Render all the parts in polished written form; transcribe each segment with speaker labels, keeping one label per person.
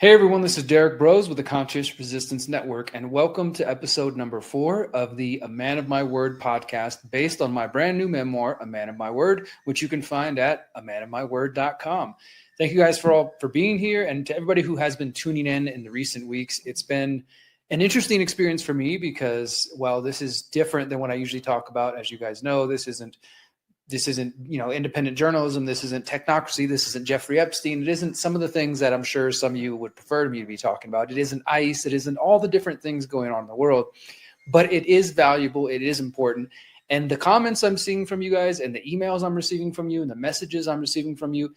Speaker 1: Hey everyone, this is Derrick Broze with the Conscious Resistance Network, and welcome to episode number 4 of the A Man of My Word podcast, based on my brand new memoir, A Man of My Word, which you can find at amanofmyword.com. Thank you guys for being here, and to everybody who has been tuning in the recent weeks. It's been an interesting experience for me because, while this is different than what I usually talk about, as you guys know, this isn't independent journalism. This isn't technocracy. This isn't Jeffrey Epstein. It isn't some of the things that I'm sure some of you would prefer me to be talking about. It isn't ICE. It isn't all the different things going on in the world, but it is valuable. It is important. And the comments I'm seeing from you guys and the emails I'm receiving from you and the messages I'm receiving from you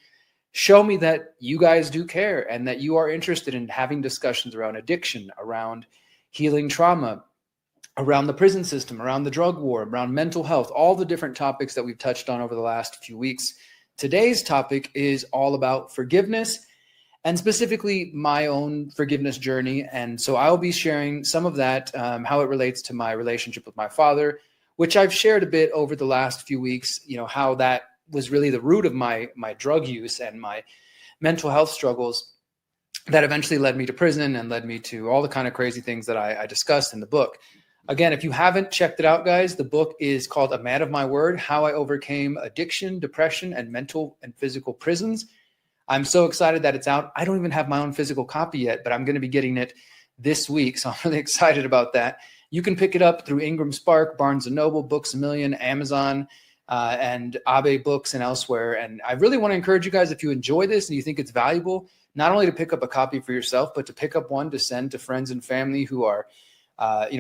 Speaker 1: show me that you guys do care and that you are interested in having discussions around addiction, around healing trauma, around the prison system, around the drug war, around mental health, all the different topics that we've touched on over the last few weeks. Today's topic is all about forgiveness, and specifically my own forgiveness journey. And so I'll be sharing some of that, how it relates to my relationship with my father, which I've shared a bit over the last few weeks, how that was really the root of my drug use and my mental health struggles that eventually led me to prison and led me to all the kind of crazy things that I discussed in the book. Again, if you haven't checked it out, guys, the book is called A Man of My Word, How I Overcame Addiction, Depression, and Mental and Physical Prisons. I'm so excited that it's out. I don't even have my own physical copy yet, but I'm going to be getting it this week, so I'm really excited about that. You can pick it up through Ingram Spark, Barnes & Noble, Books A Million, Amazon, and Abe Books and elsewhere. And I really want to encourage you guys, if you enjoy this and you think it's valuable, not only to pick up a copy for yourself, but to pick up one to send to friends and family who are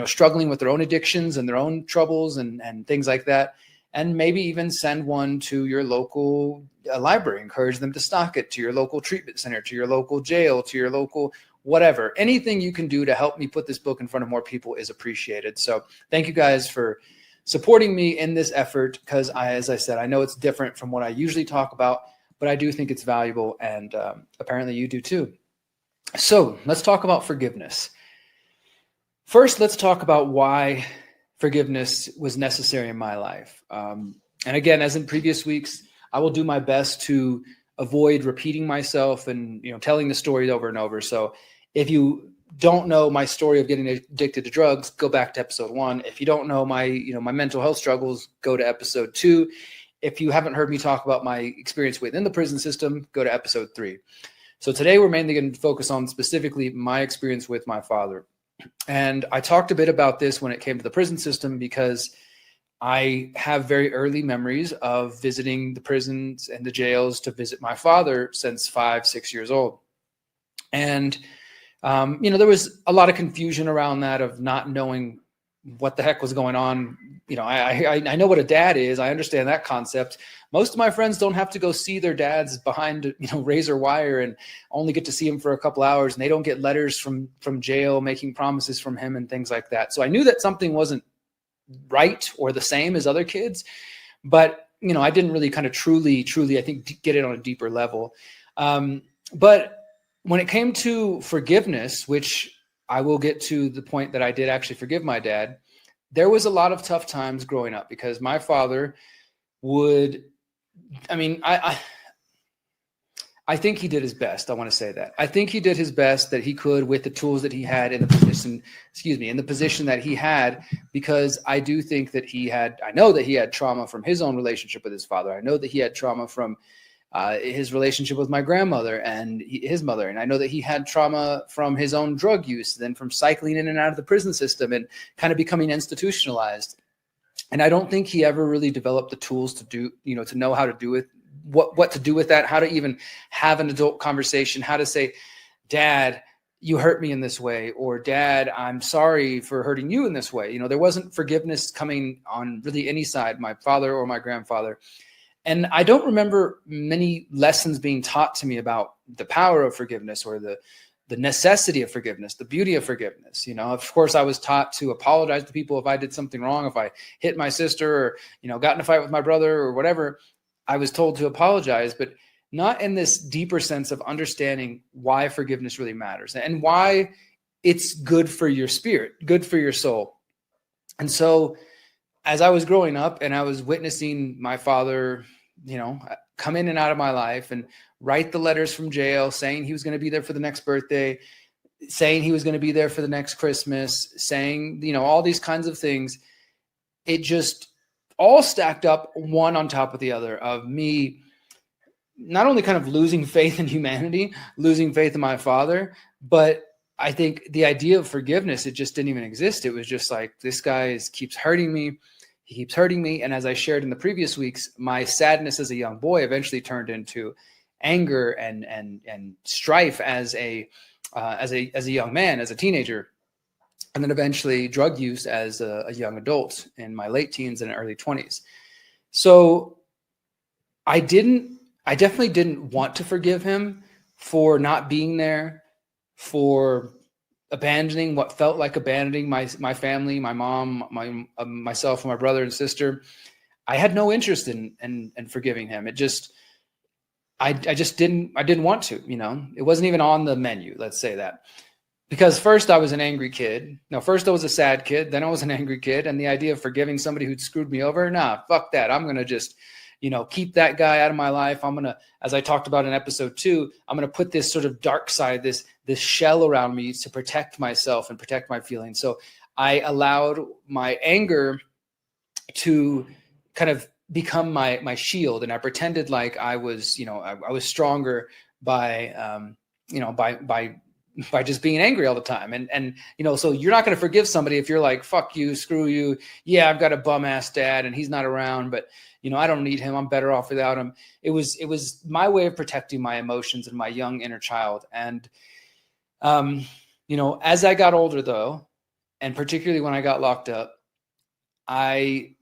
Speaker 1: struggling with their own addictions and their own troubles and things like that. And maybe even send one to your local library, encourage them to stock it, to your local treatment center, to your local jail, to your local whatever. Anything you can do to help me put this book in front of more people is appreciated. So thank you guys for supporting me in this effort, because as I said, I know it's different from what I usually talk about, but I do think it's valuable, and apparently you do too. So let's talk about forgiveness. First, let's talk about why forgiveness was necessary in my life. And again, as in previous weeks, I will do my best to avoid repeating myself and telling the story over and over. So if you don't know my story of getting addicted to drugs, go back to episode 1. If you don't know my mental health struggles, go to episode 2. If you haven't heard me talk about my experience within the prison system, go to episode 3. So today we're mainly going to focus on specifically my experience with my father. And I talked a bit about this when it came to the prison system, because I have very early memories of visiting the prisons and the jails to visit my father since 5-6 years old. And, there was a lot of confusion around that, of not knowing what the heck was going on. I know what a dad is. I understand that concept. Most of my friends don't have to go see their dads behind, razor wire, and only get to see him for a couple hours. And they don't get letters from jail making promises from him and things like that. So I knew that something wasn't right or the same as other kids, but, I didn't really kind of truly, I think, get it on a deeper level. But when it came to forgiveness, which I will get to the point that I did actually forgive my dad, there was a lot of tough times growing up, because my father would, I think he did his best. I want to say that. I think he did his best that he could with the tools that he had in the position that he had, because I do think that I know that he had trauma from his own relationship with his father. I know that he had trauma from his relationship with my grandmother and his mother. And I know that he had trauma from his own drug use, then from cycling in and out of the prison system and kind of becoming institutionalized. And I don't think he ever really developed the tools to do, to know how to do it, what to do with that, how to even have an adult conversation, how to say, Dad, you hurt me in this way, or Dad, I'm sorry for hurting you in this way. There wasn't forgiveness coming on really any side, my father or my grandfather. And I don't remember many lessons being taught to me about the power of forgiveness, or the necessity of forgiveness, the beauty of forgiveness. Of course, I was taught to apologize to people if I did something wrong, if I hit my sister, or, got in a fight with my brother or whatever. I was told to apologize, but not in this deeper sense of understanding why forgiveness really matters and why it's good for your spirit, good for your soul. And so as I was growing up and I was witnessing my father, come in and out of my life and write the letters from jail saying he was going to be there for the next birthday, saying he was going to be there for the next Christmas, saying, all these kinds of things. It just all stacked up one on top of the other of me not only kind of losing faith in humanity, losing faith in my father, but I think the idea of forgiveness, it just didn't even exist. It was just like, this guy keeps hurting me. He keeps hurting me. And as I shared in the previous weeks, my sadness as a young boy eventually turned into anger and strife as a young man, as a teenager, and then eventually drug use as a young adult in my late teens and early 20s. So I definitely didn't want to forgive him for not being there, for abandoning what felt like abandoning my family, my mom, myself, and my brother and sister. I had no interest in forgiving him. I didn't want to, it wasn't even on the menu. Let's say that. Because first I was an angry kid. No, first I was a sad kid. Then I was an angry kid. And the idea of forgiving somebody who'd screwed me over, nah, fuck that. I'm going to just, keep that guy out of my life. I'm going to, as I talked about in episode 2, I'm going to put this sort of dark side, this shell around me to protect myself and protect my feelings. So I allowed my anger to kind of become my shield. And I pretended like I was, I was stronger by just being angry all the time. And so you're not going to forgive somebody if you're like, fuck you, screw you. Yeah, I've got a bum ass dad and he's not around, but I don't need him. I'm better off without him. It was my way of protecting my emotions and my young inner child. And, as I got older though, and particularly when I got locked up, I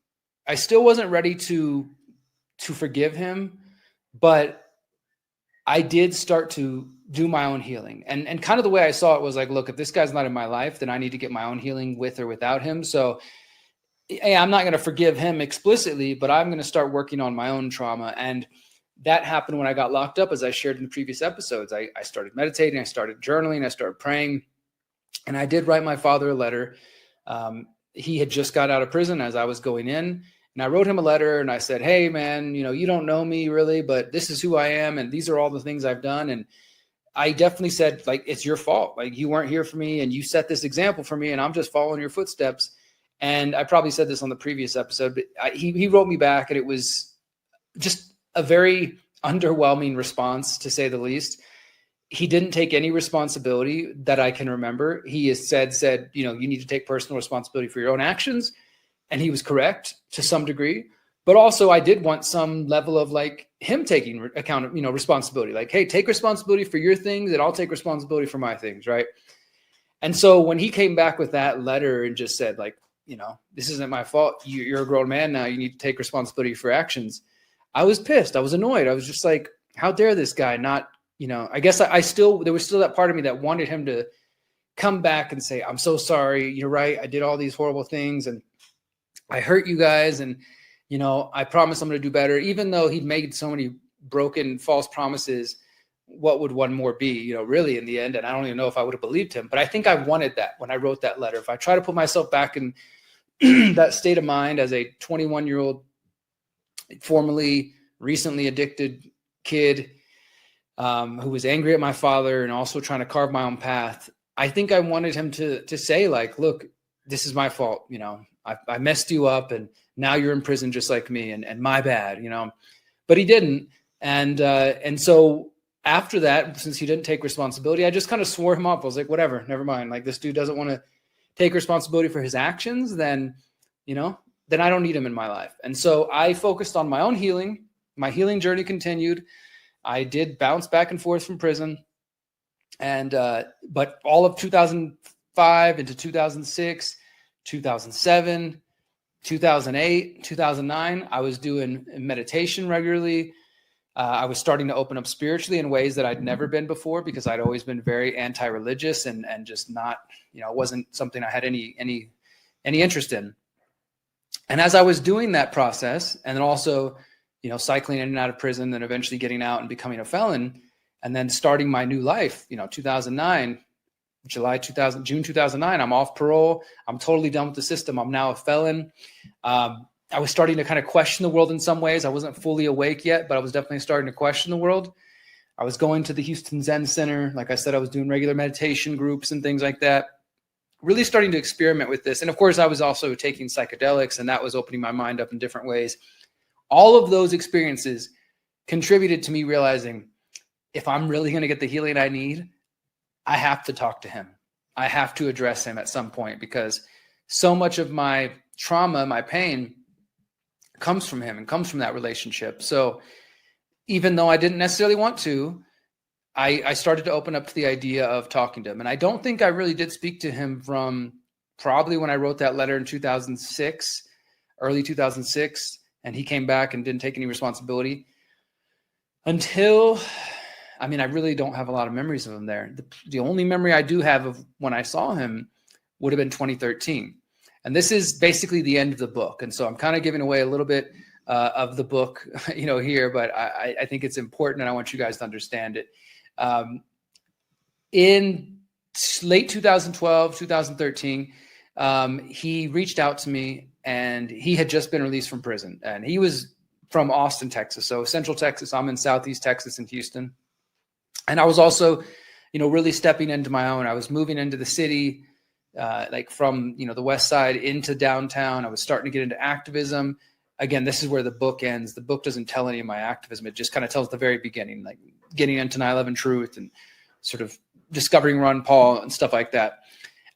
Speaker 1: still wasn't ready to forgive him, but I did start to do my own healing. And kind of the way I saw it was like, look, if this guy's not in my life, then I need to get my own healing with or without him. So hey, I'm not going to forgive him explicitly, but I'm going to start working on my own trauma. And that happened when I got locked up, as I shared in the previous episodes. I started meditating, I started journaling, I started praying, and I did write my father a letter. He had just got out of prison as I was going in. And I wrote him a letter and I said, hey, man, you don't know me really, but this is who I am. And these are all the things I've done. And I definitely said, like, it's your fault. Like, you weren't here for me and you set this example for me and I'm just following your footsteps. And I probably said this on the previous episode, but he wrote me back and it was just a very underwhelming response, to say the least. He didn't take any responsibility that I can remember. He has said, you need to take personal responsibility for your own actions. And he was correct to some degree, but also I did want some level of like him taking account of, responsibility, like, hey, take responsibility for your things and I'll take responsibility for my things. Right. And so when he came back with that letter and just said like, this isn't my fault. You're a grown man now. You need to take responsibility for actions. I was pissed. I was annoyed. I was just like, how dare this guy not, I guess there was still that part of me that wanted him to come back and say, I'm so sorry. You're right. I did all these horrible things and I hurt you guys. And, I promise I'm going to do better. Even though he'd made so many broken, false promises, what would one more be, really in the end? And I don't even know if I would have believed him, but I think I wanted that when I wrote that letter. If I try to put myself back in that state of mind as a 21-year-old, formerly, recently addicted kid who was angry at my father and also trying to carve my own path, I think I wanted him to say like, look, this is my fault. I messed you up and now you're in prison just like me and my bad, but he didn't. And so after that, since he didn't take responsibility, I just kind of swore him off. I was like, whatever, never mind. Like, this dude doesn't want to take responsibility for his actions, then I don't need him in my life. And so I focused on my own healing. My healing journey continued. I did bounce back and forth from prison. And, but all of 2005 into 2006, 2007, 2008, 2009, I was doing meditation regularly. I was starting to open up spiritually in ways that I'd never been before because I'd always been very anti-religious and just not, it wasn't something I had any interest in. And as I was doing that process and then also, cycling in and out of prison and eventually getting out and becoming a felon and then starting my new life, 2009, June 2009, I'm off parole. I'm totally done with the system. I'm now a felon. I I was starting to kind of question the world in some ways. I wasn't fully awake yet, but I was definitely starting to question the world. I was going to the Houston Zen Center. Like I said, I was doing regular meditation groups and things like that, really starting to experiment with this. And of course, I was also taking psychedelics, and that was opening my mind up in different ways. All of those experiences contributed to me realizing, if I'm really going to get the healing I need, I have to talk to him. I have to address him at some point, because so much of my trauma, my pain, comes from him and comes from that relationship. So even though I didn't necessarily want to, I started to open up to the idea of talking to him. And I don't think I really did speak to him from probably when I wrote that letter in 2006, early 2006, and he came back and didn't take any responsibility until, I mean, I really don't have a lot of memories of him there. The only memory I do have of when I saw him would have been 2013. And this is basically the end of the book. And so I'm kind of giving away a little bit of the book, here, but I think it's important, and I want you guys to understand it. In late 2012, 2013, he reached out to me, and he had just been released from prison, and he was from Austin, Texas. So Central Texas. I'm in Southeast Texas in Houston. And I was also, really stepping into my own. I was moving into the city, like from, the West Side into downtown. I was starting to get into activism. Again, this is where the book ends. The book doesn't tell any of my activism. It just kind of tells the very beginning, like getting into 9/11 Truth and sort of discovering Ron Paul and stuff like that.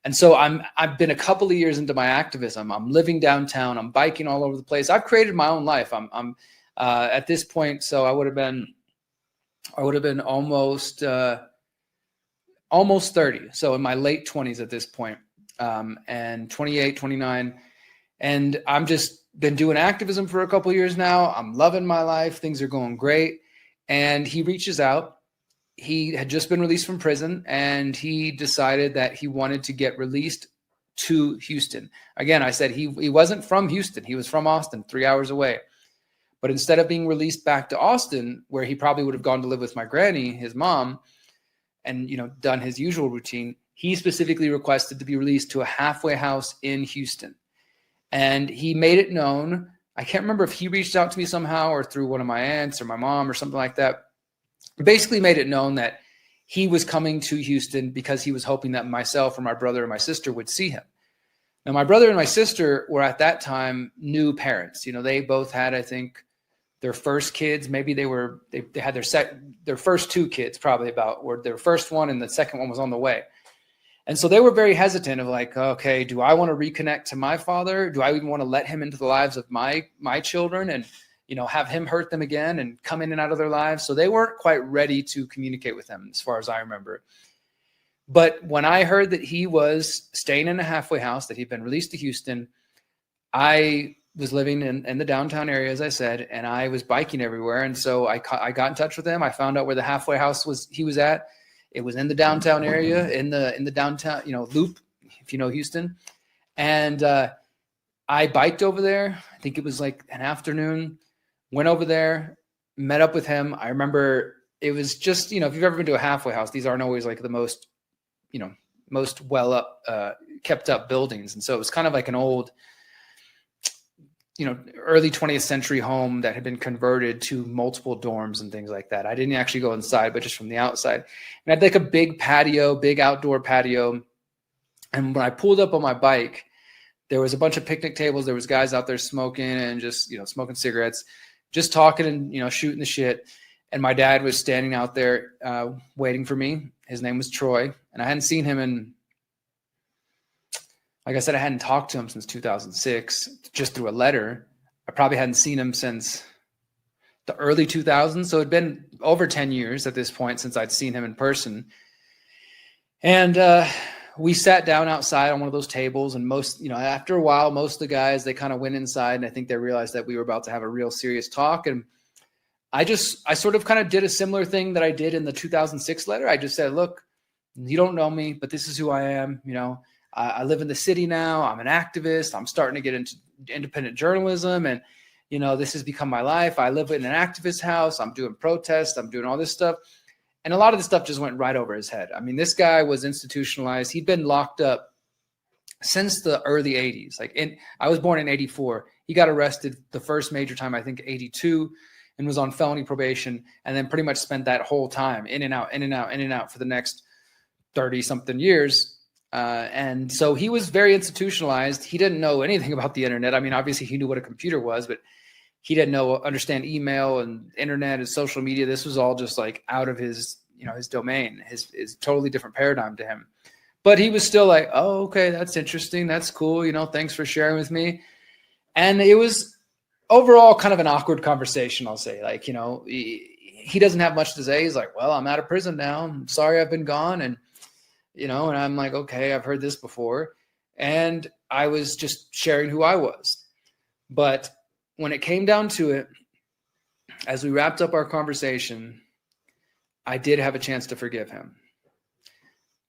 Speaker 1: And so I've been a couple of years into my activism. I'm living downtown. I'm biking all over the place. I've created my own life. I'm at this point. So I would have been almost 30. So in my late 20s at this point, and 28, 29. And I'm just been doing activism for a couple of years now. I'm loving my life. Things are going great. And he reaches out. He had just been released from prison, and he decided that he wanted to get released to Houston. Again, I said he wasn't from Houston. He was from Austin, 3 hours away. But instead of being released back to Austin, where he probably would have gone to live with my granny, his mom, and done his usual routine, he specifically requested to be released to a halfway house in Houston. And he made it known. I can't remember if he reached out to me somehow or through one of my aunts or my mom or something like that. Basically made it known that he was coming to Houston because he was hoping that myself or my brother or my sister would see him. Now, my brother and my sister were at that time new parents. They both had, I think, their first kids. Maybe they had their first two kids, probably or their first one, and the second one was on the way. And so they were very hesitant of like, okay, do I want to reconnect to my father? Do I even want to let him into the lives of my children and, have him hurt them again and come in and out of their lives? So they weren't quite ready to communicate with him, as far as I remember. But when I heard that he was staying in a halfway house, that he'd been released to Houston, I was living in the downtown area, as I said, and I was biking everywhere. And so I got in touch with him. I found out where the halfway house he was at. It was in the downtown area, in the downtown, loop, if you know Houston. And I biked over there. I think it was like an afternoon. Went over there, met up with him. I remember it was just, if you've ever been to a halfway house, these aren't always like the most well up, kept up buildings. And so it was kind of like an old, early 20th century home that had been converted to multiple dorms and things like that. I didn't actually go inside, but just from the outside. And I had like a big patio, big outdoor patio. And when I pulled up on my bike, there was a bunch of picnic tables. There was guys out there smoking and just, smoking cigarettes, just talking and, shooting the shit. And my dad was standing out there waiting for me. His name was Troy. And I hadn't seen him in, like I said, I hadn't talked to him since 2006, just through a letter. I probably hadn't seen him since the early 2000s. So it'd been over 10 years at this point since I'd seen him in person. And we sat down outside on one of those tables, and after a while, most of the guys, they kind of went inside, and I think they realized that we were about to have a real serious talk. And I sort of kind of did a similar thing that I did in the 2006 letter. I just said, look, you don't know me, but this is who I am. I live in the city now. I'm an activist. I'm starting to get into independent journalism, and, this has become my life. I live in an activist house. I'm doing protests. I'm doing all this stuff. And a lot of the stuff just went right over his head. I mean, this guy was institutionalized. He'd been locked up since the early 80s. I was born in 84. He got arrested the first major time, I think 82, and was on felony probation, and then pretty much spent that whole time in and out, in and out, in and out for the next 30 something years. And so he was very institutionalized. He didn't know anything about the internet. I mean, obviously he knew what a computer was, but he didn't understand email and internet and social media. This was all just like out of his, his domain, his totally different paradigm to him. But he was still like, oh, okay, that's interesting. That's cool. Thanks for sharing with me. And it was overall kind of an awkward conversation, I'll say. Like, he doesn't have much to say. He's like, well, I'm out of prison now. I'm sorry I've been gone. And, and I'm like, okay, I've heard this before. And I was just sharing who I was. But when it came down to it, as we wrapped up our conversation, I did have a chance to forgive him.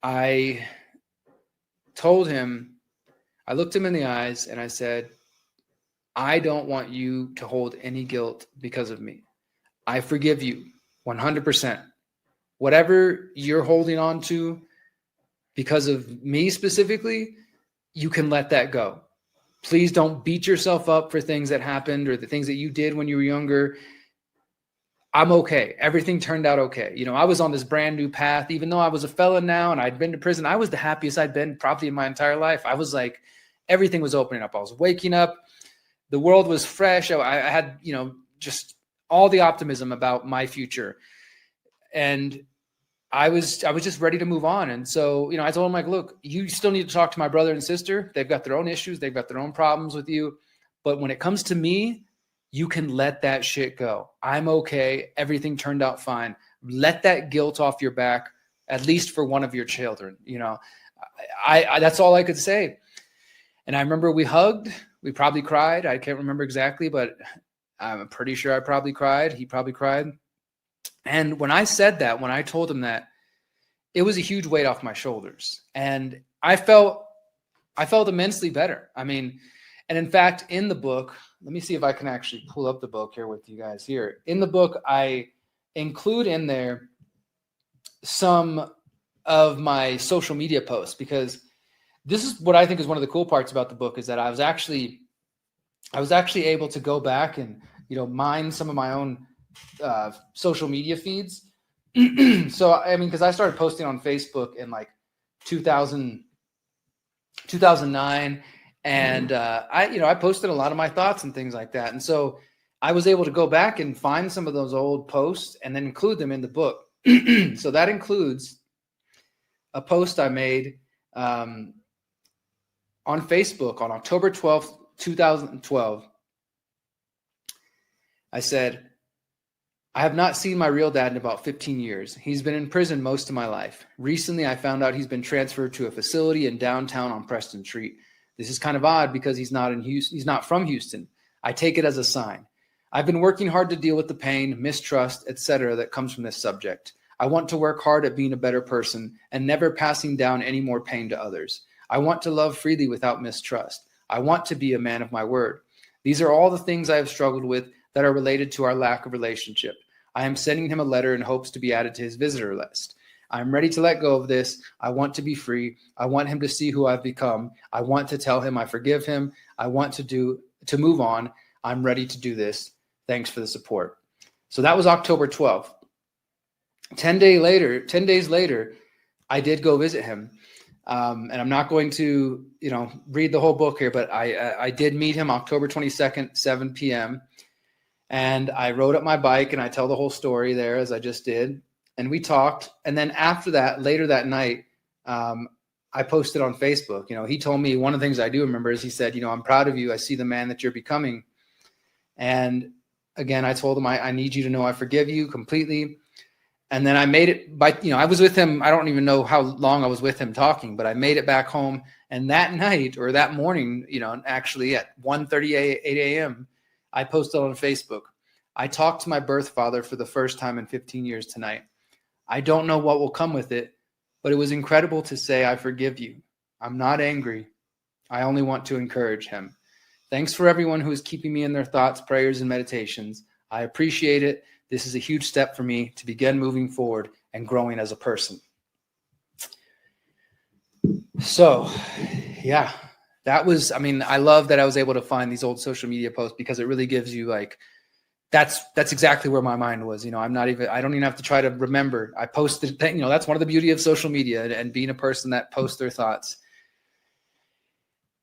Speaker 1: I told him, I looked him in the eyes and I said, I don't want you to hold any guilt because of me. I forgive you 100%. Whatever you're holding on to because of me specifically, you can let that go. Please don't beat yourself up for things that happened or the things that you did when you were younger. I'm okay. Everything turned out okay. I was on this brand new path, even though I was a felon now and I'd been to prison. I was the happiest I'd been probably in my entire life. I was like, everything was opening up. I was waking up. The world was fresh. I had, just all the optimism about my future. And I was just ready to move on. And so, I told him, like, look, you still need to talk to my brother and sister. They've got their own issues. They've got their own problems with you. But when it comes to me, you can let that shit go. I'm okay. Everything turned out fine. Let that guilt off your back, at least for one of your children. I that's all I could say. And I remember we hugged. We probably cried. I can't remember exactly, but I'm pretty sure I probably cried. He probably cried. And when I said that, when I told him that, it was a huge weight off my shoulders. And I felt immensely better. I mean, and in fact, in the book, let me see if I can actually pull up the book here with you guys here. In the book, I include in there some of my social media posts, because this is what I think is one of the cool parts about the book, is that I was actually able to go back and, mine some of my own social media feeds. So, I mean, because I started posting on Facebook in like 2009. And I posted a lot of my thoughts and things like that. And so I was able to go back and find some of those old posts and then include them in the book. So that includes a post I made on Facebook on October 12th, 2012. I said, I have not seen my real dad in about 15 years. He's been in prison most of my life. Recently, I found out he's been transferred to a facility in downtown on Preston Street. This is kind of odd because he's not in Houston. He's not from Houston. I take it as a sign. I've been working hard to deal with the pain, mistrust, etc. that comes from this subject. I want to work hard at being a better person and never passing down any more pain to others. I want to love freely without mistrust. I want to be a man of my word. These are all the things I have struggled with that are related to our lack of relationship. I am sending him a letter in hopes to be added to his visitor list. I'm ready to let go of this. I want to be free. I want him to see who I've become. I want to tell him I forgive him. I want to move on. I'm ready to do this. Thanks for the support. So that was October 12th. 10 days later, I did go visit him. And I'm not going to, read the whole book here, but I did meet him October 22nd, 7 p.m. And I rode up my bike and I tell the whole story there as I just did. And we talked. And then after that, later that night, I posted on Facebook. He told me, one of the things I do remember is he said, I'm proud of you. I see the man that you're becoming. And again, I told him, I need you to know I forgive you completely. And then I made it by, I was with him. I don't even know how long I was with him talking, but I made it back home. And that night or that morning, actually at 1:38 a.m., I posted on Facebook, I talked to my birth father for the first time in 15 years tonight. I don't know what will come with it, but it was incredible to say, I forgive you. I'm not angry. I only want to encourage him. Thanks for everyone who is keeping me in their thoughts, prayers, and meditations. I appreciate it. This is a huge step for me to begin moving forward and growing as a person. So, yeah, That was, I mean, I love that I was able to find these old social media posts because it really gives you like, that's exactly where my mind was. I don't even have to try to remember. I posted, that's one of the beauty of social media and being a person that posts their thoughts.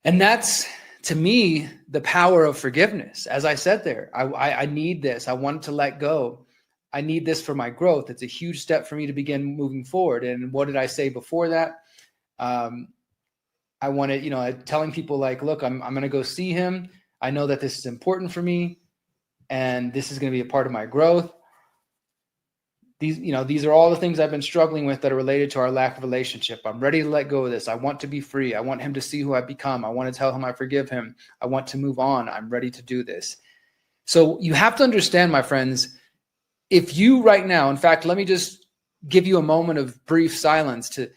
Speaker 1: And that's, to me, the power of forgiveness. As I said there, I need this. I want to let go. I need this for my growth. It's a huge step for me to begin moving forward. And what did I say before that? I wanted, telling people like, look, I'm going to go see him. I know that this is important for me and this is going to be a part of my growth. These are all the things I've been struggling with that are related to our lack of relationship. I'm ready to let go of this. I want to be free. I want him to see who I've become. I want to tell him I forgive him. I want to move on. I'm ready to do this. So you have to understand, my friends, if you right now, in fact, let me just give you a moment of brief silence to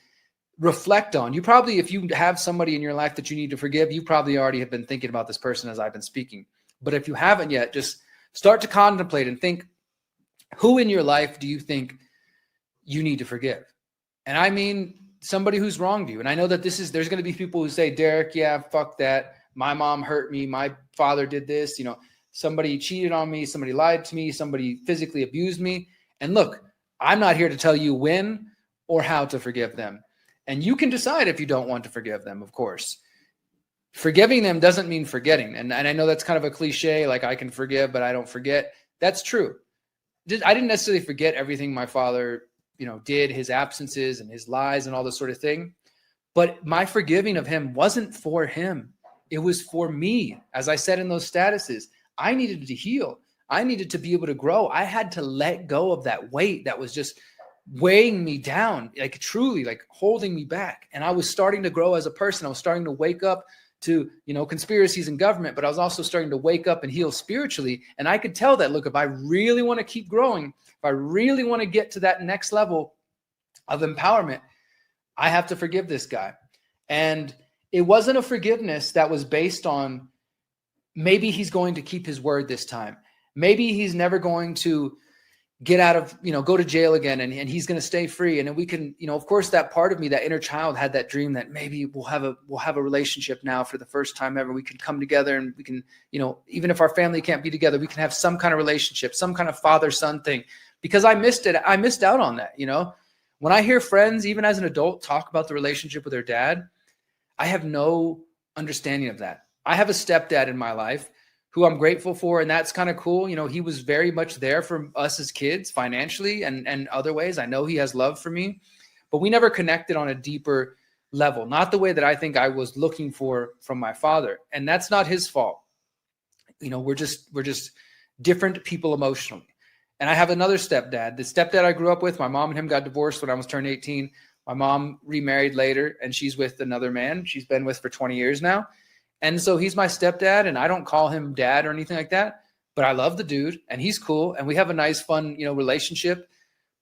Speaker 1: reflect on. You probably, if you have somebody in your life that you need to forgive, you probably already have been thinking about this person as I've been speaking. But if you haven't yet, just start to contemplate and think, who in your life do you think you need to forgive? And I mean somebody who's wronged you. And I know that there's going to be people who say, Derrick, yeah, fuck that. My mom hurt me. My father did this. Somebody cheated on me. Somebody lied to me. Somebody physically abused me. And look, I'm not here to tell you when or how to forgive them. And you can decide if you don't want to forgive them, of course. Forgiving them doesn't mean forgetting. And I know that's kind of a cliche, like I can forgive, but I don't forget. That's true. I didn't necessarily forget everything my father, did, his absences and his lies and all this sort of thing. But my forgiving of him wasn't for him. It was for me. As I said in those statuses, I needed to heal. I needed to be able to grow. I had to let go of that weight that was just weighing me down, like truly like holding me back. And I was starting to grow as a person. I was starting to wake up to, conspiracies in government, but I was also starting to wake up and heal spiritually. And I could tell that, look, if I really want to keep growing, if I really want to get to that next level of empowerment, I have to forgive this guy. And it wasn't a forgiveness that was based on maybe he's going to keep his word this time. Maybe he's never going to get out of, go to jail again and he's going to stay free. And then we can, of course, that part of me, that inner child had that dream that maybe we'll have a relationship now for the first time ever. We can come together and we can, even if our family can't be together, we can have some kind of relationship, some kind of father-son thing, because I missed it. I missed out on that. When I hear friends, even as an adult, talk about the relationship with their dad, I have no understanding of that. I have a stepdad in my life who I'm grateful for. And that's kind of cool. He was very much there for us as kids financially and other ways. I know he has love for me, but we never connected on a deeper level, not the way that I think I was looking for from my father. And that's not his fault. We're just different people emotionally. And I have another stepdad, the stepdad I grew up with. My mom and him got divorced when I was turning 18. My mom remarried later and she's with another man she's been with for 20 years now. And so he's my stepdad, and I don't call him dad or anything like that, but I love the dude and he's cool. And we have a nice, fun, relationship,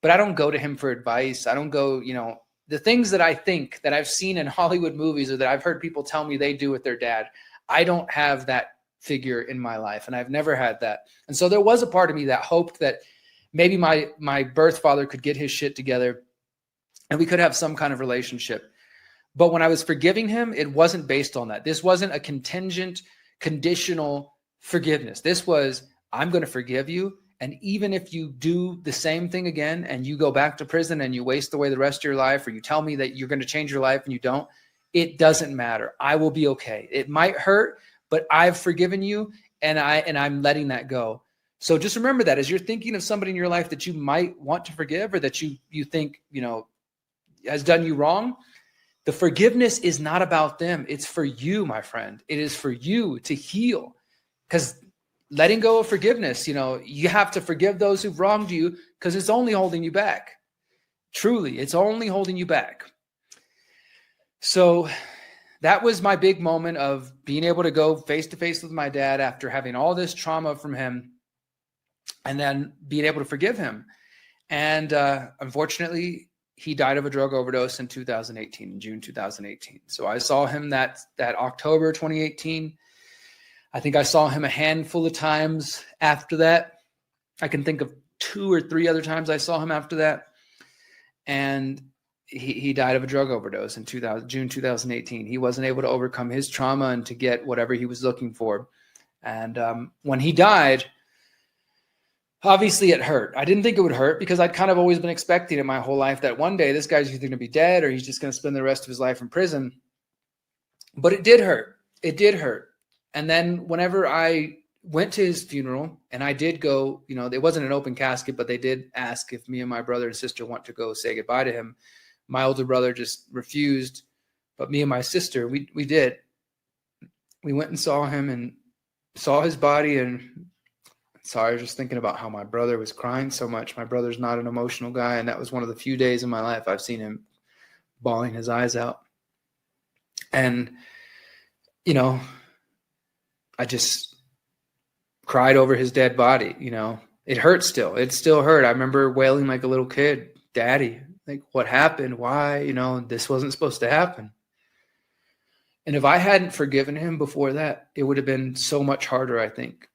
Speaker 1: but I don't go to him for advice. I don't go, the things that I think that I've seen in Hollywood movies or that I've heard people tell me they do with their dad. I don't have that figure in my life, and I've never had that. And so there was a part of me that hoped that maybe my birth father could get his shit together and we could have some kind of relationship. But when I was forgiving him, it wasn't based on that. This wasn't a contingent, conditional forgiveness. This was, I'm going to forgive you. And even if you do the same thing again and you go back to prison and you waste away the rest of your life, or you tell me that you're going to change your life and you don't, it doesn't matter. I will be okay. It might hurt, but I've forgiven you and I'm letting that go. So just remember that as you're thinking of somebody in your life that you might want to forgive or that you think, has done you wrong, the forgiveness is not about them. It's for you, my friend. It is for you to heal, because letting go of forgiveness, you have to forgive those who've wronged you because it's only holding you back. Truly, it's only holding you back. So that was my big moment of being able to go face to face with my dad after having all this trauma from him and then being able to forgive him. And unfortunately, he died of a drug overdose in 2018, in June 2018. So I saw him that October 2018. I think I saw him a handful of times after that. I can think of 2 or 3 other times I saw him after that. And he died of a drug overdose in June 2018. He wasn't able to overcome his trauma and to get whatever he was looking for. And when he died, obviously it hurt. I didn't think it would hurt because I'd kind of always been expecting it my whole life that one day this guy's either going to be dead or he's just going to spend the rest of his life in prison. But it did hurt. It did hurt. And then whenever I went to his funeral, and I did go, it wasn't an open casket, but they did ask if me and my brother and sister want to go say goodbye to him. My older brother just refused, but me and my sister, we did. We went and saw him and saw his body. And sorry, I was just thinking about how my brother was crying so much. My brother's not an emotional guy, and that was one of the few days in my life I've seen him bawling his eyes out. And, I just cried over his dead body. It hurt still. It still hurt. I remember wailing like a little kid, Daddy, like what happened? Why? This wasn't supposed to happen. And if I hadn't forgiven him before that, it would have been so much harder, I think.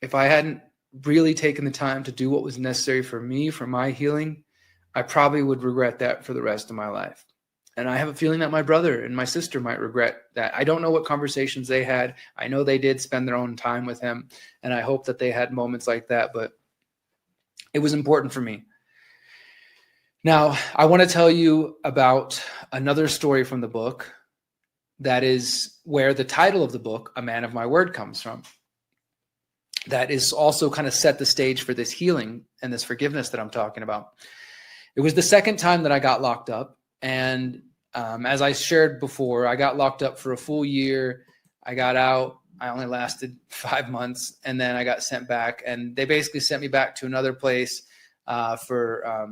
Speaker 1: If I hadn't really taken the time to do what was necessary for me, for my healing, I probably would regret that for the rest of my life. And I have a feeling that my brother and my sister might regret that. I don't know what conversations they had. I know they did spend their own time with him, and I hope that they had moments like that, but it was important for me. Now, I want to tell you about another story from the book that is where the title of the book, A Man of My Word, comes from. That is also kind of set the stage for this healing and this forgiveness that I'm talking about. It was the second time that I got locked up. And as I shared before, I got locked up for a full year. I got out. I only lasted 5 months, and then I got sent back. And they basically sent me back to another place for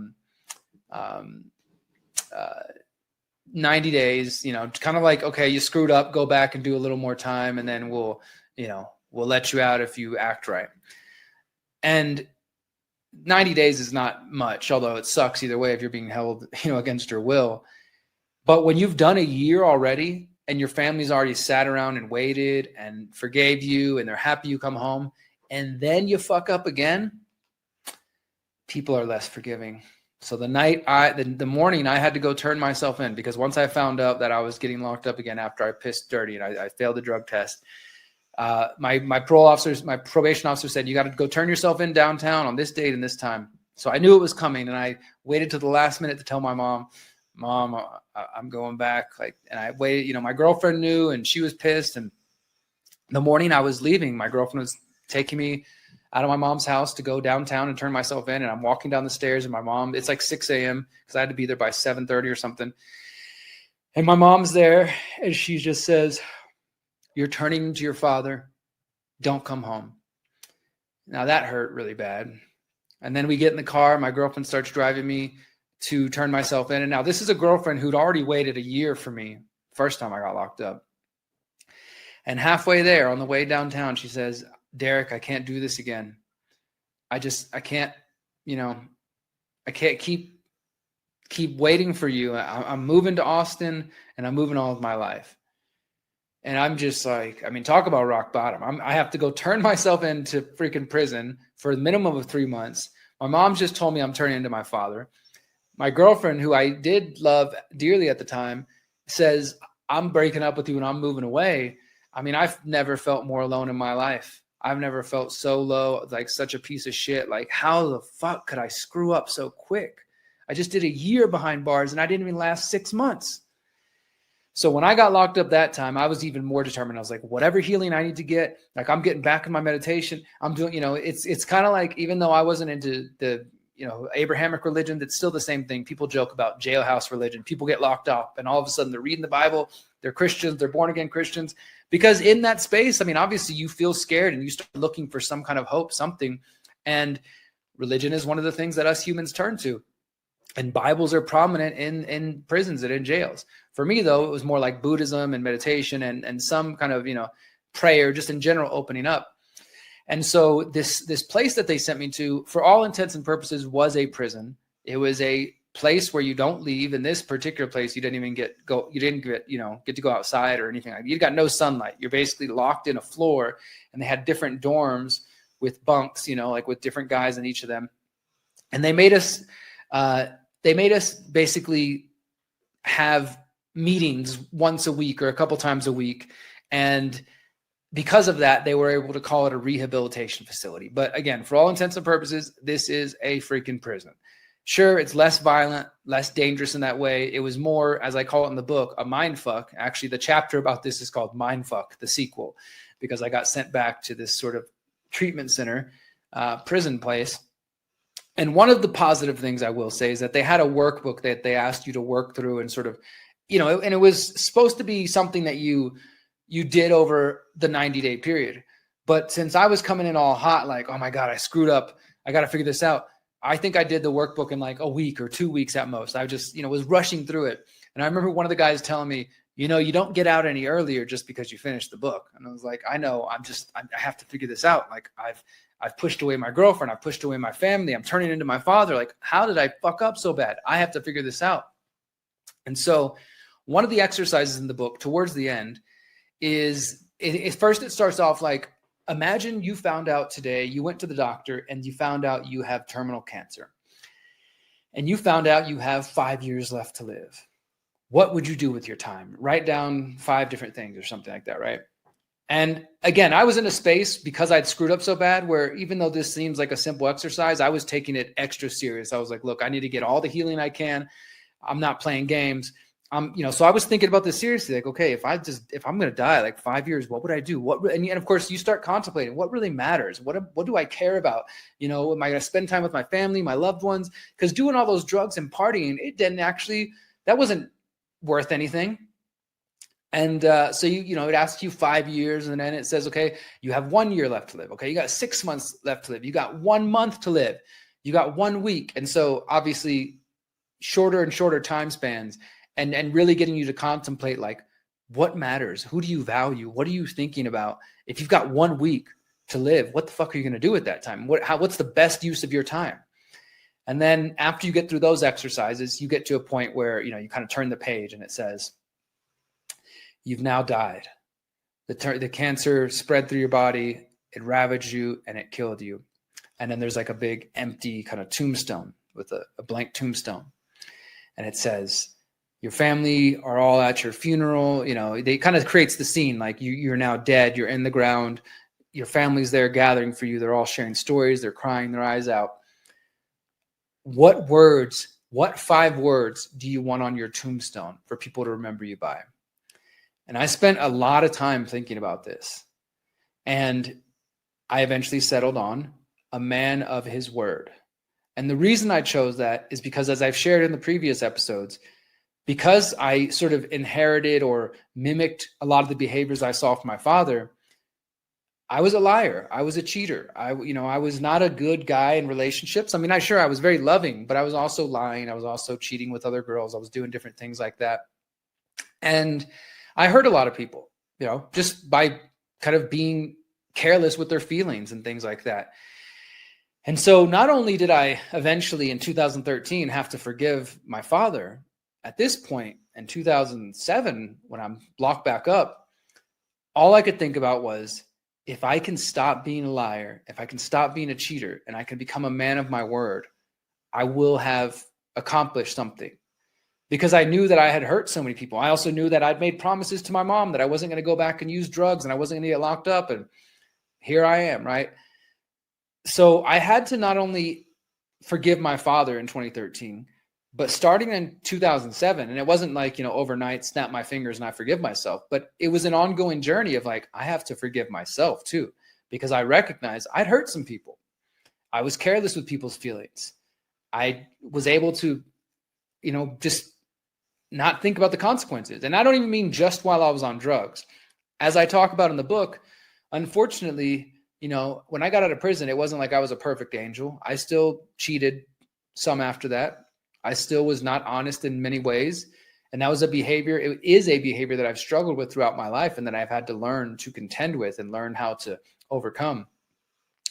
Speaker 1: 90 days, kind of like, okay, you screwed up, go back and do a little more time, and then we'll let you out if you act right. And 90 days is not much, although it sucks either way if you're being held, against your will. But when you've done a year already and your family's already sat around and waited and forgave you and they're happy you come home, and then you fuck up again, people are less forgiving. So the morning I had to go turn myself in, because once I found out that I was getting locked up again after I pissed dirty and I failed the drug test, my probation officer said, you got to go turn yourself in downtown on this date and this time. So I knew it was coming, and I waited till the last minute to tell my mom, I'm going back. And I waited, my girlfriend knew, and she was pissed. And the morning I was leaving, my girlfriend was taking me out of my mom's house to go downtown and turn myself in. And I'm walking down the stairs, and my mom, it's like 6 a.m. because I had to be there by 7:30 or something. And my mom's there, and she just says, you're turning to your father. Don't come home. Now that hurt really bad. And then we get in the car. My girlfriend starts driving me to turn myself in. And now this is a girlfriend who'd already waited a year for me, first time I got locked up. And halfway there on the way downtown, she says, Derrick, I can't do this again. I can't, I can't keep waiting for you. I'm moving to Austin, and I'm moving on with my life. And I'm just like, talk about rock bottom. I have to go turn myself into freaking prison for a minimum of 3 months. My mom just told me I'm turning into my father. My girlfriend, who I did love dearly at the time, says, I'm breaking up with you and I'm moving away. I've never felt more alone in my life. I've never felt so low, like such a piece of shit. Like, how the fuck could I screw up so quick? I just did a year behind bars and I didn't even last 6 months. So when I got locked up that time, I was even more determined. I was like, whatever healing I need to get, like I'm getting back in my meditation. I'm doing, it's kind of like, even though I wasn't into the, Abrahamic religion, that's still the same thing. People joke about jailhouse religion. People get locked up and all of a sudden they're reading the Bible. They're Christians. They're born again Christians. Because in that space, obviously you feel scared and you start looking for some kind of hope, something. And religion is one of the things that us humans turn to. And Bibles are prominent in prisons and in jails. For me, though, it was more like Buddhism and meditation and some kind of, prayer, just in general, opening up. And so this place that they sent me to, for all intents and purposes, was a prison. It was a place where you don't leave. In this particular place, you didn't get to go outside or anything. You got no sunlight. You're basically locked in a floor, and they had different dorms with bunks, like with different guys in each of them. And they made us basically have meetings once a week or a couple times a week. And because of that, they were able to call it a rehabilitation facility. But again, for all intents and purposes, this is a freaking prison. Sure, it's less violent, less dangerous in that way. It was more, as I call it in the book, a mind fuck. Actually, the chapter about this is called Mind Fuck, the sequel, because I got sent back to this sort of treatment center, prison place. And one of the positive things I will say is that they had a workbook that they asked you to work through and sort of, and it was supposed to be something that you did over the 90-day period. But since I was coming in all hot, like, oh my God, I screwed up, I got to figure this out, I think I did the workbook in like a week or 2 weeks at most. I just, was rushing through it. And I remember one of the guys telling me, you don't get out any earlier just because you finished the book. And I was like, I know, I have to figure this out. Like I've pushed away my girlfriend. I've pushed away my family. I'm turning into my father. Like, how did I fuck up so bad? I have to figure this out. And so one of the exercises in the book towards the end is first it starts off like, imagine you found out today, you went to the doctor and you found out you have terminal cancer and you found out you have 5 years left to live. What would you do with your time? Write down 5 different things or something like that, right? And again, I was in a space because I'd screwed up so bad where even though this seems like a simple exercise, I was taking it extra serious. I was like, look, I need to get all the healing I can. I'm not playing games. So I was thinking about this seriously, like, okay, if I'm going to die like 5 years, what would I do? And of course you start contemplating what really matters. What do I care about? Am I going to spend time with my family, my loved ones? Because doing all those drugs and partying, that wasn't worth anything. And so it asks you 5 years and then it says, okay, you have 1 year left to live. Okay. You got 6 months left to live. You got 1 month to live. You got 1 week. And so obviously shorter and shorter time spans. And really getting you to contemplate like what matters, who do you value, what are you thinking about? If you've got 1 week to live, what the fuck are you going to do at that time? What's the best use of your time? And then after you get through those exercises, you get to a point where you kind of turn the page and it says, you've now died. The cancer spread through your body, it ravaged you, and it killed you. And then there's like a big empty kind of tombstone with a blank tombstone, and it says, your family are all at your funeral. They kind of creates the scene like you're now dead. You're in the ground. Your family's there gathering for you. They're all sharing stories. They're crying their eyes out. What 5 words do you want on your tombstone for people to remember you by? And I spent a lot of time thinking about this. And I eventually settled on a man of his word. And the reason I chose that is because, as I've shared in the previous episodes, because I sort of inherited or mimicked a lot of the behaviors I saw from my father, I was a liar. I was a cheater. I was not a good guy in relationships. I mean, I was very loving, but I was also lying. I was also cheating with other girls. I was doing different things like that. And I hurt a lot of people, just by kind of being careless with their feelings and things like that. And so not only did I eventually in 2013 have to forgive my father, at this point in 2007, when I'm locked back up, all I could think about was, if I can stop being a liar, if I can stop being a cheater, and I can become a man of my word, I will have accomplished something. Because I knew that I had hurt so many people. I also knew that I'd made promises to my mom that I wasn't going to go back and use drugs and I wasn't going to get locked up. And here I am, right? So I had to not only forgive my father in 2013, but starting in 2007, and it wasn't like, overnight, snap my fingers and I forgive myself, but it was an ongoing journey of like, I have to forgive myself too, because I recognized I'd hurt some people. I was careless with people's feelings. I was able to, just not think about the consequences. And I don't even mean just while I was on drugs. As I talk about in the book, unfortunately, when I got out of prison, it wasn't like I was a perfect angel. I still cheated some after that. I still was not honest in many ways. And that was it is a behavior that I've struggled with throughout my life and that I've had to learn to contend with and learn how to overcome.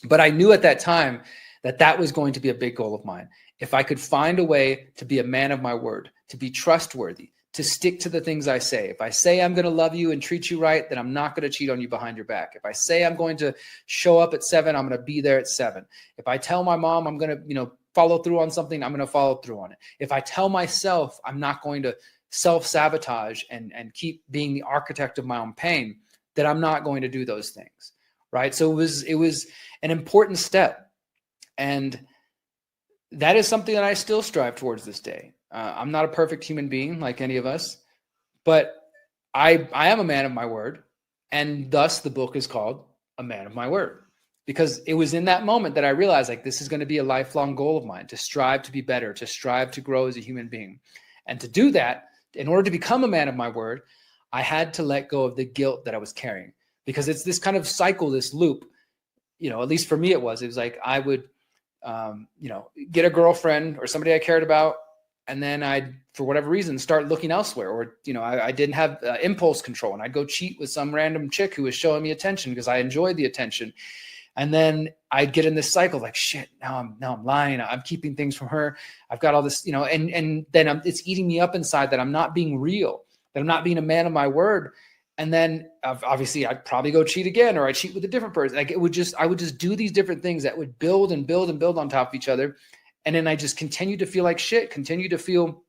Speaker 1: But I knew at that time that was going to be a big goal of mine. If I could find a way to be a man of my word, to be trustworthy, to stick to the things I say. If I say I'm going to love you and treat you right, then I'm not going to cheat on you behind your back. If I say I'm going to show up at 7, I'm going to be there at 7. If I tell my mom I'm going to, follow through on something, I'm going to follow through on it. If I tell myself I'm not going to self-sabotage and keep being the architect of my own pain, that I'm not going to do those things. Right. So it was an important step. And that is something that I still strive towards this day. I'm not a perfect human being like any of us, but I am a man of my word. And thus the book is called A Man of My Word, because it was in that moment that I realized, like, this is going to be a lifelong goal of mine, to strive to be better, to strive to grow as a human being. And to do that, in order to become a man of my word, I had to let go of the guilt that I was carrying, because it's this kind of cycle, this loop, at least for me, it was like, I would, get a girlfriend or somebody I cared about, and then I'd, for whatever reason, start looking elsewhere. Or, I didn't have impulse control, and I'd go cheat with some random chick who was showing me attention because I enjoyed the attention. And then I'd get in this cycle, like, shit, now I'm lying. I'm keeping things from her. I've got all this, and then it's eating me up inside, that I'm not being real, that I'm not being a man of my word. And then obviously I'd probably go cheat again, or I'd cheat with a different person. Like, I would just do these different things that would build and build and build on top of each other. And then I just continue to feel like shit, continue to feel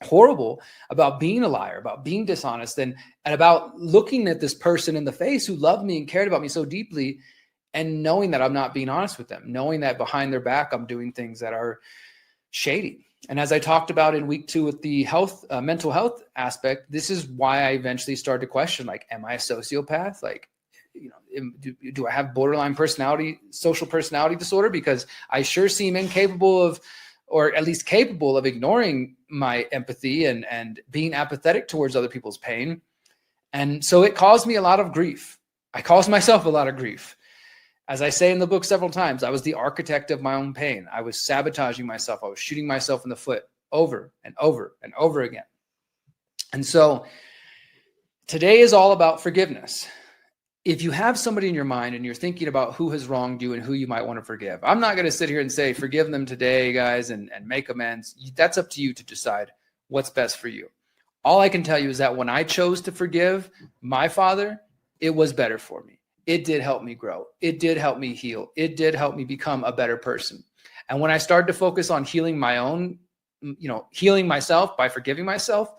Speaker 1: horrible about being a liar, about being dishonest, and about looking at this person in the face who loved me and cared about me so deeply, and knowing that I'm not being honest with them, knowing that behind their back, I'm doing things that are shady. And as I talked about in week 2 with the mental health aspect, this is why I eventually started to question, like, am I a sociopath? Like, do I have borderline social personality disorder? Because I sure seem incapable of, or at least capable of, ignoring my empathy and being apathetic towards other people's pain. And so it caused me a lot of grief. I caused myself a lot of grief. As I say in the book several times, I was the architect of my own pain. I was sabotaging myself. I was shooting myself in the foot over and over and over again. And so today is all about forgiveness. If you have somebody in your mind and you're thinking about who has wronged you and who you might want to forgive, I'm not going to sit here and say, forgive them today, guys, and make amends. That's up to you to decide what's best for you. All I can tell you is that when I chose to forgive my father, it was better for me. It did help me grow. It did help me heal. It did help me become a better person. And when I started to focus on healing my own, healing myself by forgiving myself,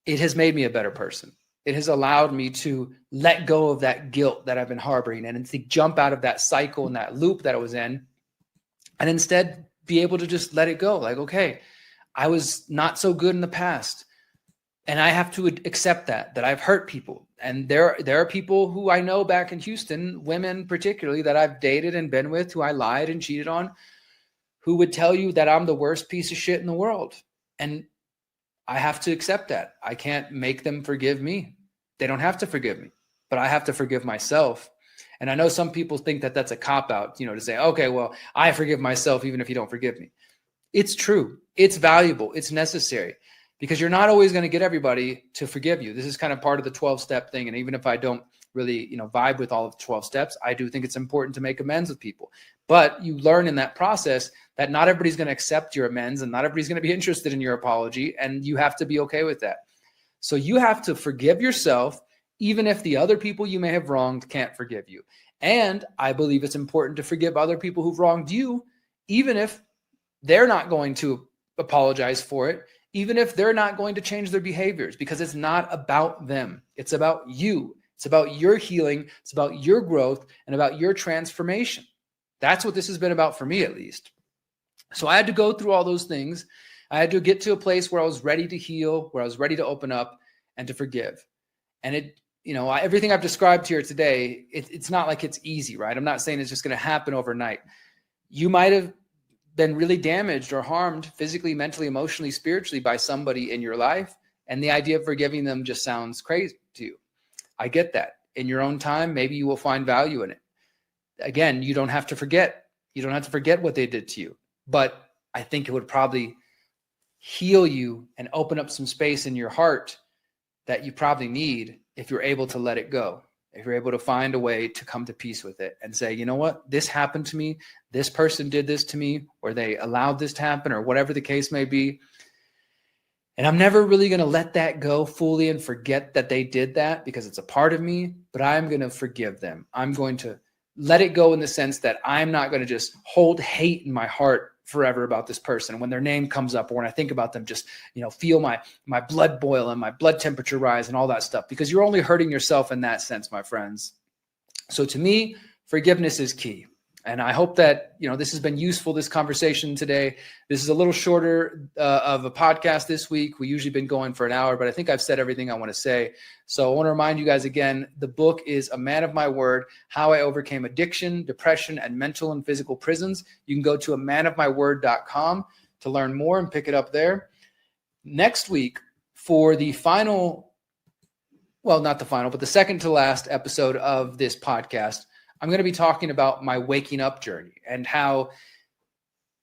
Speaker 1: it has made me a better person. It has allowed me to let go of that guilt that I've been harboring, and to jump out of that cycle and that loop that I was in, and instead be able to just let it go. Like, okay, I was not so good in the past, and I have to accept that I've hurt people. And there are people who I know back in Houston, women particularly, that I've dated and been with, who I lied and cheated on, who would tell you that I'm the worst piece of shit in the world. And I have to accept that. I can't make them forgive me. They don't have to forgive me, but I have to forgive myself. And I know some people think that that's a cop-out, to say, okay, well, I forgive myself even if you don't forgive me. It's true. It's valuable. It's necessary, because you're not always going to get everybody to forgive you. This is kind of part of the 12-step thing. And even if I don't really, vibe with all of the 12 steps, I do think it's important to make amends with people. But you learn in that process that not everybody's going to accept your amends, and not everybody's going to be interested in your apology. And you have to be okay with that. So you have to forgive yourself, even if the other people you may have wronged can't forgive you. And I believe it's important to forgive other people who've wronged you, even if they're not going to apologize for it, even if they're not going to change their behaviors, because it's not about them. It's about you. It's about your healing. It's about your growth and about your transformation. That's what this has been about for me, at least. So I had to go through all those things. I had to get to a place where I was ready to heal, where I was ready to open up and to forgive. And everything I've described here today, it's not like it's easy, right? I'm not saying it's just going to happen overnight. You might have been really damaged or harmed physically, mentally, emotionally, spiritually by somebody in your life. And the idea of forgiving them just sounds crazy to you. I get that. In your own time, maybe you will find value in it. Again, you don't have to forget. You don't have to forget what they did to you. But I think it would probably heal you and open up some space in your heart that you probably need if you're able to let it go. If you're able to find a way to come to peace with it and say, you know what, this happened to me. This person did this to me, or they allowed this to happen, or whatever the case may be. And I'm never really going to let that go fully and forget that they did that, because it's a part of me, but I'm going to forgive them. I'm going to let it go in the sense that I'm not going to just hold hate in my heart forever about this person. When their name comes up or when I think about them, just, feel my blood boil and my blood temperature rise and all that stuff, because you're only hurting yourself in that sense, my friends. So to me, forgiveness is key. And I hope that, this has been useful, this conversation today. This is a little shorter of a podcast this week. We usually been going for an hour, but I think I've said everything I want to say. So I want to remind you guys again, the book is A Man of My Word, How I Overcame Addiction, Depression, and Mental and Physical Prisons. You can go to amanofmyword.com to learn more and pick it up there. Next week, for the final, well, not the final, but the second to last episode of this podcast, I'm going to be talking about my waking up journey and how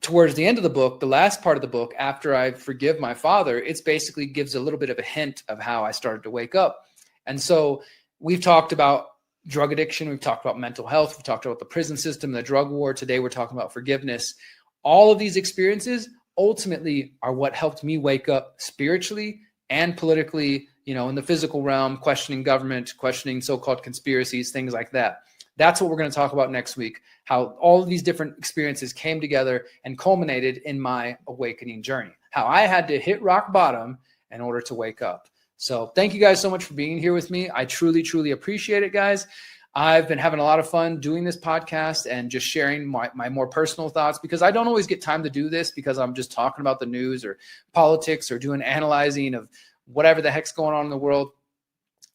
Speaker 1: towards the end of the book, the last part of the book, after I forgive my father, it's basically gives a little bit of a hint of how I started to wake up. And so we've talked about drug addiction. We've talked about mental health. We've talked about the prison system, the drug war. Today, we're talking about forgiveness. All of these experiences ultimately are what helped me wake up spiritually and politically, in the physical realm, questioning government, questioning so-called conspiracies, things like that. That's what we're going to talk about next week, how all of these different experiences came together and culminated in my awakening journey, how I had to hit rock bottom in order to wake up. So thank you guys so much for being here with me. I truly, truly appreciate it, guys. I've been having a lot of fun doing this podcast and just sharing my more personal thoughts, because I don't always get time to do this because I'm just talking about the news or politics or doing analyzing of whatever the heck's going on in the world.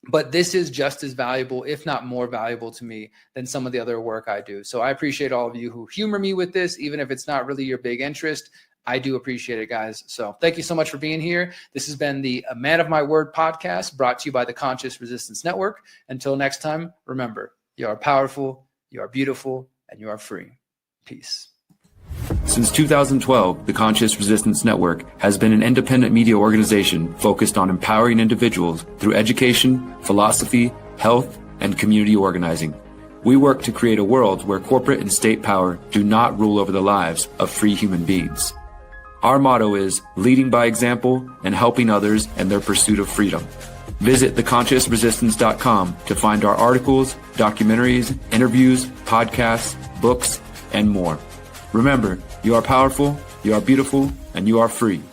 Speaker 1: But this is just as valuable, if not more valuable to me than some of the other work I do. So I appreciate all of you who humor me with this, even if it's not really your big interest. I do appreciate it, guys. So thank you so much for being here. This has been the A Man of My Word podcast, brought to you by the Conscious Resistance Network. Until next time, remember, you are powerful, you are beautiful, and you are free. Peace.
Speaker 2: Since 2012, the Conscious Resistance Network has been an independent media organization focused on empowering individuals through education, philosophy, health, and community organizing. We work to create a world where corporate and state power do not rule over the lives of free human beings. Our motto is leading by example and helping others in their pursuit of freedom. Visit theconsciousresistance.com to find our articles, documentaries, interviews, podcasts, books, and more. Remember, you are powerful, you are beautiful, and you are free.